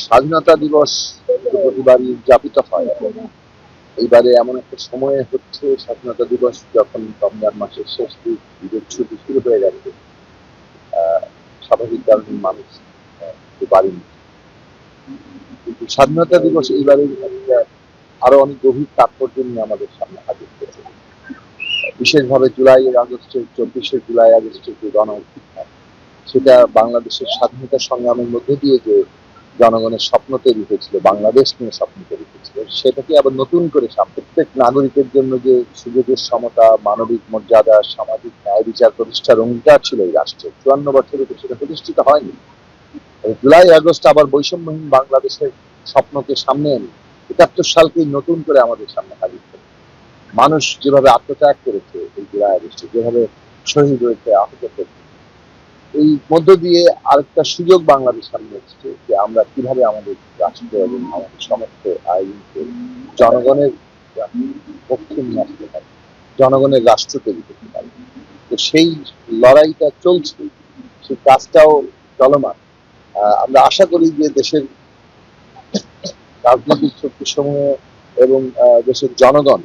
স্বাধীনতা দিবস প্রতিবারই উদযাপিত হয়। এইবারে এমন একটা সময়ে হচ্ছে স্বাধীনতা দিবস, যখন রমজান মাসের শেষ দিক, ঈদের ছুটি শুরু হয়ে গেছে। স্বাভাবিক কারণে মানুষ একটু বাড়ি। কিন্তু স্বাধীনতা দিবস এইবারে একটা আরো অনেক গভীর তাৎপর্য নিয়ে আমাদের সামনে হাজির হয়েছে। বিশেষভাবে আগস্টের 24শে জুলাই আগস্টের যে গণ অভ্যুত্থান, সেটা বাংলাদেশের স্বাধীনতা সংগ্রামের মধ্যে দিয়ে যে জনগণের স্বপ্ন তৈরি হয়েছিল, বাংলাদেশ নিয়ে স্বপ্ন তৈরি হয়েছিল, সেটাকে আবার নতুন করে প্রত্যেক নাগরিকের জন্য যে সুযোগের সমতা, মানবিক মর্যাদা, সামাজিক ন্যায় বিচার প্রতিষ্ঠার অঙ্গীকার ছিল এই রাষ্ট্রে, 54 বছরে তো সেটা প্রতিষ্ঠিত হয়নি। জুলাই আগস্ট আবার বৈষম্যহীন বাংলাদেশের স্বপ্নকে সামনে এনে 71 সালকে নতুন করে আমাদের সামনে হাজির করে। মানুষ যেভাবে আত্মত্যাগ করেছে এই জুলাই আগস্টে, যেভাবে শহীদ হয়েছে, আহত হয়েছে, এই মধ্য দিয়ে আরেকটা সুযোগ বাংলাদেশ সামনে এসেছে যে আমরা কিভাবে আমাদের রাষ্ট্র এবং আমাদের সমস্ত আইনকে জনগণের পক্ষে নিয়ে আসতে পারি, জনগণের রাষ্ট্র তৈরি করতে পারি। তো সেই লড়াইটা চলছে, সেই কাজটাও চলমান। আমরা আশা করি যে দেশের রাজনৈতিক শক্তি সমূহ এবং দেশের জনগণ,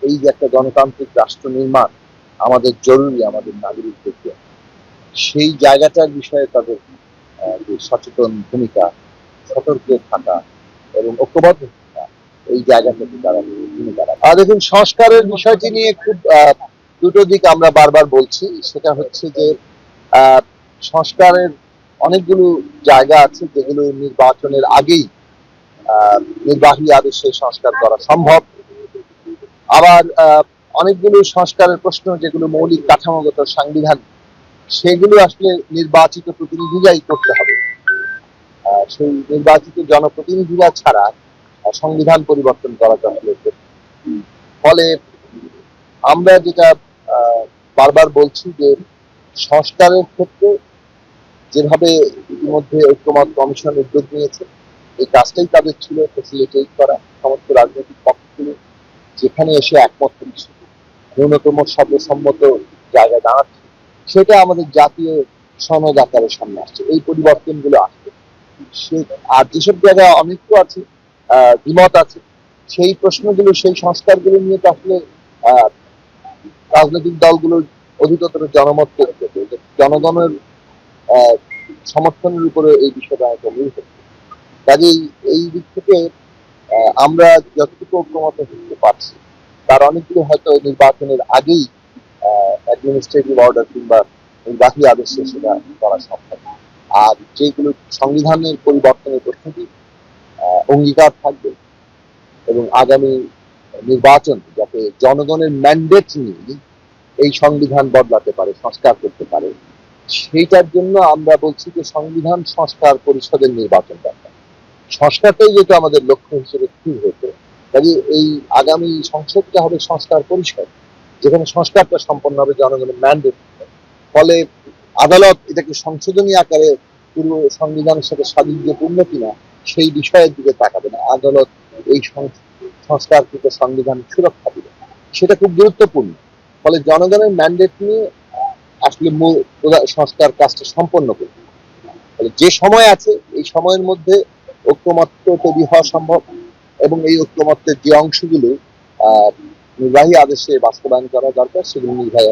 এই যে একটা গণতান্ত্রিক রাষ্ট্র নির্মাণ আমাদের জরুরি, আমাদের নাগরিকদের জন্য, সেই জায়গাটার বিষয়ে তাদের যে সচেতন ভূমিকা, সতর্ক থাকা এবং ঐক্যবদ্ধ থাকা, এই জায়গাটাতে তারা ভূমিকা রাখে। দেখুন, সংস্কারের বিষয়টি নিয়ে খুব দুটো দিক আমরা বারবার বলছি। সেটা হচ্ছে যে সংস্কারের অনেকগুলো জায়গা আছে যেগুলো নির্বাচনের আগেই নির্বাহী আদেশে সংস্কার করা সম্ভব। আবার অনেকগুলো সংস্কারের প্রশ্ন যেগুলো মৌলিক কাঠামোগত সাংবিধানিক, সেগুলো আসলে নির্বাচিত প্রতিনিধিরাই করতে হবে। সেই নির্বাচিত জনপ্রতিনিধিরা ছাড়া সংবিধান পরিবর্তন করা আসলে। ফলে আমরা যেটা বারবার বলছি যে সংস্কারের ক্ষেত্রে যেভাবে ইতিমধ্যে ঐক্যমত কমিশন উদ্যোগ নিয়েছে, এই কাজটাই তাদের ছিল ফেসিলিটেট করা সমস্ত রাজনৈতিক পক্ষগুলো যেখানে এসে একমত হচ্ছে, ন্যূনতম সর্বসম্মত জায়গায় দাঁড়াচ্ছে, সেটা আমাদের জাতীয় সনদ আকারের সামনে আসছে। এই পরিবর্তনগুলো আসছে। আর যেসব জায়গায় অনেক আছে, দ্বিমত আছে, সেই প্রশ্নগুলো, সেই সংস্কারগুলো নিয়ে তো আসলে রাজনৈতিক দলগুলোর অধিকতর জনমত তৈরি করবে, জনগণের সমর্থনের উপরে এই বিষয়টা নির্ভর। কাজেই এই দিক থেকে আমরা যতটুকু ঐক্যমত হতে পারছি, তার অনেকগুলো হয়তো নির্বাচনের আগেই অ্যাডমিনিস্ট্রেটিভ অর্ডার কিংবা নির্বাহী আদেশে সেটা করা সম্ভব। আর যেগুলো সংবিধানের পরিবর্তনের প্রশ্নটি অঙ্গীকার থাকবে এবং আগামী নির্বাচন যাতে জনগণের ম্যান্ডেট নিয়ে এই সংবিধান বদলাতে পারে, সংস্কার করতে পারে, সেইটার জন্য আমরা বলছি যে সংবিধান সংস্কার পরিষদের নির্বাচন দরকার। সংস্কারটাই যেহেতু আমাদের লক্ষ্য হিসেবে স্থির হয়েছে, কাজে এই আগামী সংসদটা হবে সংস্কার পরিষদ, যেখানে সংস্কারটা সম্পন্ন হবে জনগণের ম্যান্ডেট। ফলে আদালত এটাকে সংশোধনী আকারে পুরো সংবিধানের সাথে সাযুজ্যপূর্ণ কিনা সেই বিষয়ের দিকে তাকাবে না, আদালত এই সংস্কারকৃত সংবিধান সুরক্ষা দিবে, সেটা খুব গুরুত্বপূর্ণ। ফলে জনগণের ম্যান্ডেট নিয়ে আসলে মূল সংস্কার কাজটা সম্পন্ন করবে। ফলে যে সময় আছে, এই সময়ের মধ্যে ঐক্যমত্য তৈরি হওয়া সম্ভব এবং এই ঐক্যমত্যের যে অংশগুলো নির্বাহী আদেশে বাস্তবায়ন করা দরকার, সেগুলো নির্বাহী